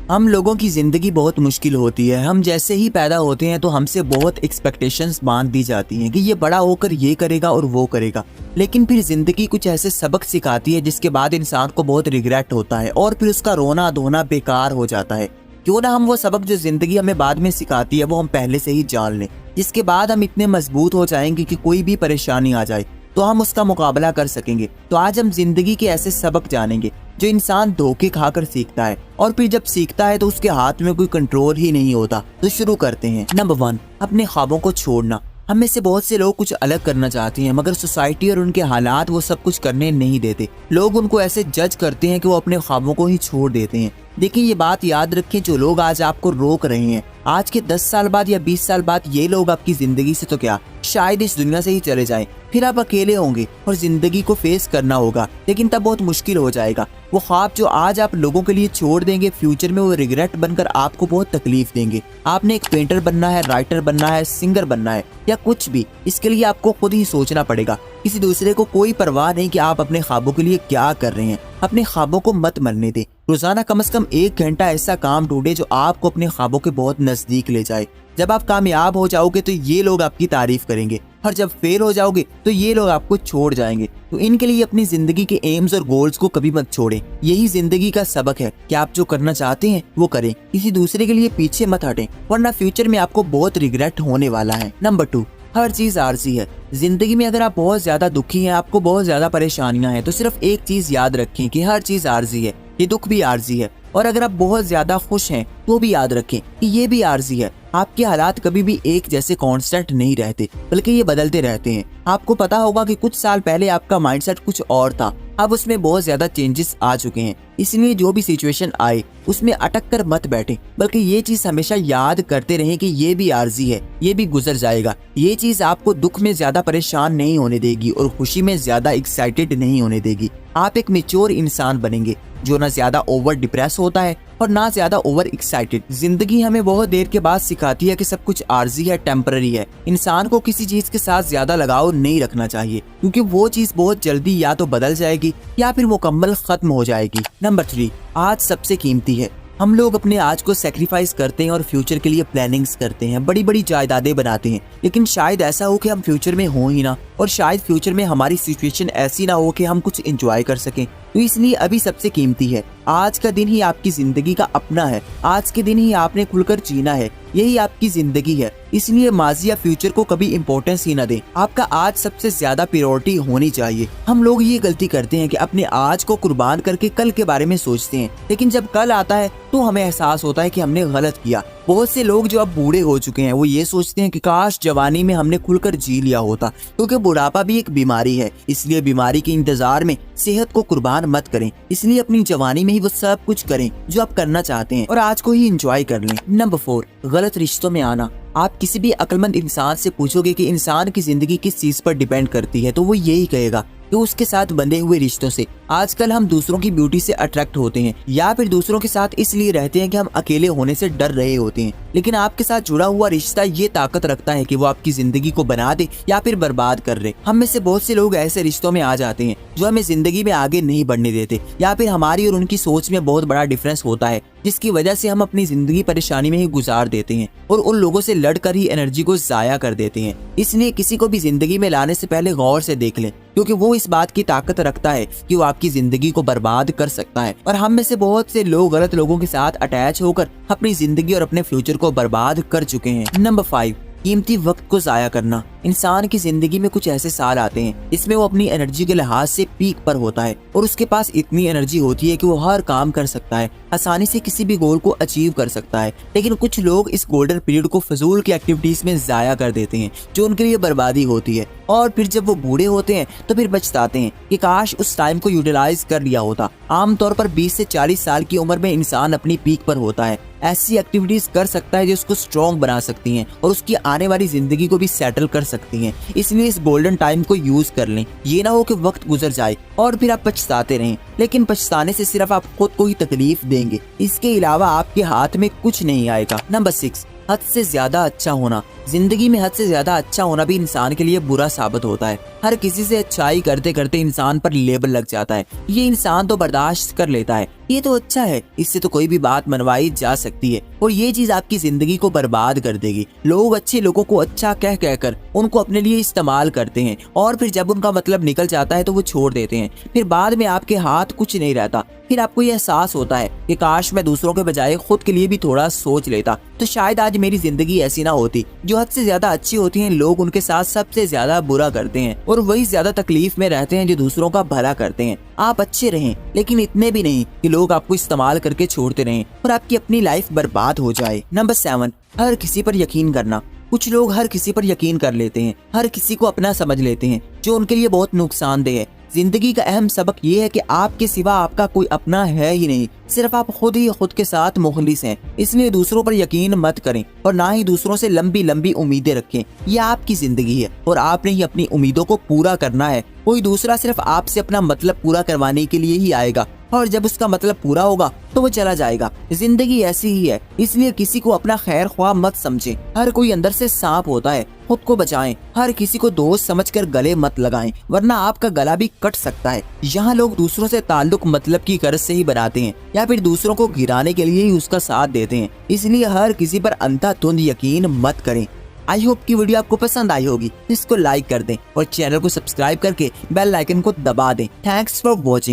हम लोगों की ज़िंदगी बहुत मुश्किल होती है। हम जैसे ही पैदा होते हैं तो हमसे बहुत एक्सपेक्टेशंस बांध दी जाती हैं कि ये बड़ा होकर ये करेगा और वो करेगा। लेकिन फिर ज़िंदगी कुछ ऐसे सबक सिखाती है जिसके बाद इंसान को बहुत रिग्रेट होता है और फिर उसका रोना धोना बेकार हो जाता है। क्यों ना हम वो सबक जो ज़िंदगी हमें बाद में सिखाती है वो हम पहले से ही जान लें, जिसके बाद हम इतने मजबूत हो जाएंगे कि कोई भी परेशानी आ जाए तो हम उसका मुकाबला कर सकेंगे। तो आज हम जिंदगी के ऐसे सबक जानेंगे जो इंसान धोखे खाकर सीखता है और फिर जब सीखता है तो उसके हाथ में कोई कंट्रोल ही नहीं होता। तो शुरू करते हैं। नंबर 1, अपने ख्वाबों को छोड़ना। हम में से बहुत से लोग कुछ अलग करना चाहते हैं मगर सोसाइटी और उनके हालात वो सब कुछ करने नहीं देते। लोग उनको ऐसे जज करते हैं कि वो अपने ख्वाबों को ही छोड़ देते हैं। देखिए, ये बात याद रखें, जो लोग आज आपको रोक रहे हैं आज के 10 साल बाद या 20 साल बाद ये लोग आपकी जिंदगी से तो क्या शायद इस दुनिया से ही चले जाएं। फिर आप अकेले होंगे और जिंदगी को फेस करना होगा, लेकिन तब बहुत मुश्किल हो जाएगा। वो ख्वाब जो आज आप लोगों के लिए छोड़ देंगे फ्यूचर में वो रिग्रेट बनकर आपको बहुत तकलीफ देंगे। आपने एक पेंटर बनना है, राइटर बनना है, सिंगर बनना है या कुछ भी, इसके लिए आपको खुद ही सोचना पड़ेगा। किसी दूसरे को कोई परवाह नहीं कि आप अपने ख्वाबों के लिए क्या कर रहे हैं। अपने ख्वाबों को मत मरने दे। रोजाना कम से कम 1 घंटा ऐसा काम ढूंढे जो आपको अपने ख्वाबों के बहुत नजदीक ले जाए। जब आप कामयाब हो जाओगे तो ये लोग आपकी तारीफ करेंगे और जब फेल हो जाओगे तो ये लोग आपको छोड़ जाएंगे। तो इनके लिए अपनी जिंदगी के एम्स और गोल्स को कभी मत छोड़ें। यही जिंदगी का सबक है कि आप जो करना चाहते हैं वो करें, किसी दूसरे के लिए पीछे मत हटें, वरना फ्यूचर में आपको बहुत रिग्रेट होने वाला है। नंबर 2, हर चीज आरजी है। जिंदगी में अगर आप बहुत ज्यादा दुखी हैं, आपको बहुत ज्यादा परेशानियां हैं, तो सिर्फ एक चीज याद रखें कि हर चीज आरजी है, ये दुख भी आरजी है। और अगर आप बहुत ज्यादा खुश हैं तो भी याद रखें कि ये भी आरजी है। आपके हालात कभी भी एक जैसे कांस्टेंट नहीं रहते, बल्कि ये बदलते रहते हैं। आपको पता होगा कि कुछ साल पहले आपका माइंडसेट कुछ और था, अब उसमें बहुत ज्यादा चेंजेस आ चुके हैं। इसलिए जो भी सिचुएशन आए उसमें अटक कर मत बैठे, बल्कि ये चीज हमेशा याद करते रहें कि ये भी आरजी है, ये भी गुजर जाएगा। ये चीज आपको दुख में ज्यादा परेशान नहीं होने देगी और खुशी में ज्यादा एक्साइटेड नहीं होने देगी। आप एक मैच्योर इंसान बनेंगे जो ना ज्यादा ओवर डिप्रेस होता है और ना ज्यादा ओवर एक्साइटेड। जिंदगी हमें बहुत देर के बाद सिखाती है कि सब कुछ आर्जी है, टेम्पररी है। इंसान को किसी चीज के साथ ज्यादा लगाव नहीं रखना चाहिए, क्योंकि वो चीज बहुत जल्दी या तो बदल जाएगी या फिर मुकम्मल खत्म हो जाएगी। नंबर 3, आज सबसे कीमती है। हम लोग अपने आज को सेक्रीफाइस करते हैं और फ्यूचर के लिए प्लानिंग्स करते हैं, बड़ी बड़ी जायदादें बनाते हैं, लेकिन शायद ऐसा हो कि हम फ्यूचर में हो ही ना, और शायद फ्यूचर में हमारी सिचुएशन ऐसी ना हो कि हम कुछ एंजॉय कर सकें। तो इसलिए अभी सबसे कीमती है। आज का दिन ही आपकी जिंदगी का अपना है। आज के दिन ही आपने खुलकर जीना है, यही आपकी जिंदगी है। इसलिए माजी या फ्यूचर को कभी इम्पोर्टेंस ही ना दें। आपका आज सबसे ज्यादा प्रायोरिटी होनी चाहिए। हम लोग ये गलती करते हैं कि अपने आज को कुर्बान करके कल के बारे में सोचते हैं, लेकिन जब कल आता है तो हमें एहसास होता है कि हमने गलत किया। बहुत से लोग जो अब बूढ़े हो चुके हैं वो ये सोचते हैं कि काश जवानी में हमने खुलकर जी लिया होता, क्योंकि बुढ़ापा भी एक बीमारी है। इसलिए बीमारी के इंतजार में सेहत को कुर्बान मत करें। इसलिए अपनी जवानी में ही वो सब कुछ करें जो आप करना चाहते हैं और आज को ही एंजॉय कर लें। नंबर 4, गलत रिश्तों में आना। आप किसी भी अक्लमंद इंसान से पूछोगे कि इंसान की जिंदगी किस चीज पर डिपेंड करती है, तो वो यही कहेगा कि उसके साथ बंधे हुए रिश्तों से। आजकल हम दूसरों की ब्यूटी से अट्रैक्ट होते हैं या फिर दूसरों के साथ इसलिए रहते हैं कि हम अकेले होने से डर रहे होते हैं, लेकिन आपके साथ जुड़ा हुआ रिश्ता ये ताकत रखता है कि वो आपकी जिंदगी को बना दे या फिर बर्बाद कर दे। हम में से बहुत से लोग ऐसे रिश्तों में आ जाते हैं जो हमें जिंदगी में आगे नहीं बढ़ने देते, या फिर हमारी और उनकी सोच में बहुत बड़ा डिफरेंस होता है, जिसकी वजह से हम अपनी जिंदगी परेशानी में ही गुजार देते हैं और उन लोगों से लड़कर ही एनर्जी को जाया कर देते हैं। इसलिए किसी को भी जिंदगी में लाने से पहले गौर से देख लें, क्योंकि वो इस बात की ताकत रखता है कि वो आपकी जिंदगी को बर्बाद कर सकता है। और हम में से बहुत से लोग गलत लोगों के साथ अटैच होकर अपनी जिंदगी और अपने फ्यूचर को बर्बाद कर चुके हैं। नंबर 5, कीमती वक्त को जाया करना। इंसान की जिंदगी में कुछ ऐसे साल आते हैं इसमें वो अपनी एनर्जी के लिहाज से पीक पर होता है और उसके पास इतनी एनर्जी होती है कि वो हर काम कर सकता है, आसानी से किसी भी गोल को अचीव कर सकता है। लेकिन कुछ लोग इस गोल्डन पीरियड को फजूल की एक्टिविटीज में जाया कर देते हैं जो उनके लिए बर्बादी होती है, और फिर जब वो बूढ़े होते हैं तो फिर पछताते हैं कि काश उस टाइम को यूटिलाइज कर लिया होता। आमतौर पर 20 से 40 साल की उम्र में इंसान अपनी पीक पर होता है। ऐसी एक्टिविटीज कर सकता है जो उसको स्ट्रॉन्ग बना सकती हैं और उसकी आने वाली जिंदगी को भी सेटल कर सकती हैं। इसलिए इस गोल्डन टाइम को यूज कर लें। ये ना हो कि वक्त गुजर जाए और फिर आप पछताते रहें, लेकिन पछताने से सिर्फ आप खुद को ही तकलीफ देंगे। इसके अलावा आपके हाथ में कुछ नहीं आएगा। नंबर 6, हद से ज्यादा अच्छा होना। जिंदगी में हद से ज्यादा अच्छा होना भी इंसान के लिए बुरा साबित होता है। हर किसी से अच्छाई करते करते इंसान पर लेबल लग जाता है। ये इंसान तो बर्दाश्त कर लेता है, ये तो अच्छा है, इससे तो कोई भी बात मनवाई जा सकती है और ये चीज आपकी जिंदगी को बर्बाद कर देगी। लोग अच्छे लोगों को अच्छा कह कहकर उनको अपने लिए इस्तेमाल करते हैं और फिर जब उनका मतलब निकल जाता है तो वो छोड़ देते हैं। फिर बाद में आपके हाथ कुछ नहीं रहता। फिर आपको ये एहसास होता है कि काश मैं दूसरों के बजाय खुद के लिए भी थोड़ा सोच लेता तो शायद आज मेरी जिंदगी ऐसी ना होती। जो हद से ज्यादा अच्छी होती हैं लोग उनके साथ सबसे ज्यादा बुरा करते हैं और वही ज्यादा तकलीफ में रहते हैं जो दूसरों का भला करते हैं। आप अच्छे रहें लेकिन इतने भी नहीं कि लोग आपको इस्तेमाल करके छोड़ते रहें और आपकी अपनी लाइफ बर्बाद हो जाए। नंबर 7, हर किसी पर यकीन करना। कुछ लोग हर किसी पर यकीन कर लेते हैं, हर किसी को अपना समझ लेते हैं, जो उनके लिए बहुत नुकसानदेह है। जिंदगी का अहम सबक ये है कि आपके सिवा आपका कोई अपना है ही नहीं, सिर्फ आप खुद ही खुद के साथ मुखलिस हैं। इसलिए दूसरों पर यकीन मत करें और ना ही दूसरों से लंबी लंबी उम्मीदें रखें। ये आपकी जिंदगी है और आपने ही अपनी उम्मीदों को पूरा करना है। कोई दूसरा सिर्फ आपसे अपना मतलब पूरा करवाने के लिए ही आएगा और जब उसका मतलब पूरा होगा तो वो चला जाएगा। जिंदगी ऐसी ही है, इसलिए किसी को अपना खैर ख्वाह मत समझें। हर कोई अंदर से सांप होता है, खुद को बचाएं। हर किसी को दोस्त समझकर गले मत लगाएं वरना आपका गला भी कट सकता है। यहाँ लोग दूसरों से ताल्लुक मतलब की गर्ज से ही बनाते हैं या फिर दूसरों को गिराने के लिए ही उसका साथ देते हैं। इसलिए हर किसी पर अंधाधुंध यकीन मत करें। आई होप की वीडियो आपको पसंद आई होगी। इसको लाइक कर दें और चैनल को सब्सक्राइब करके बेल आइकन को दबा दें। Thanks for watching.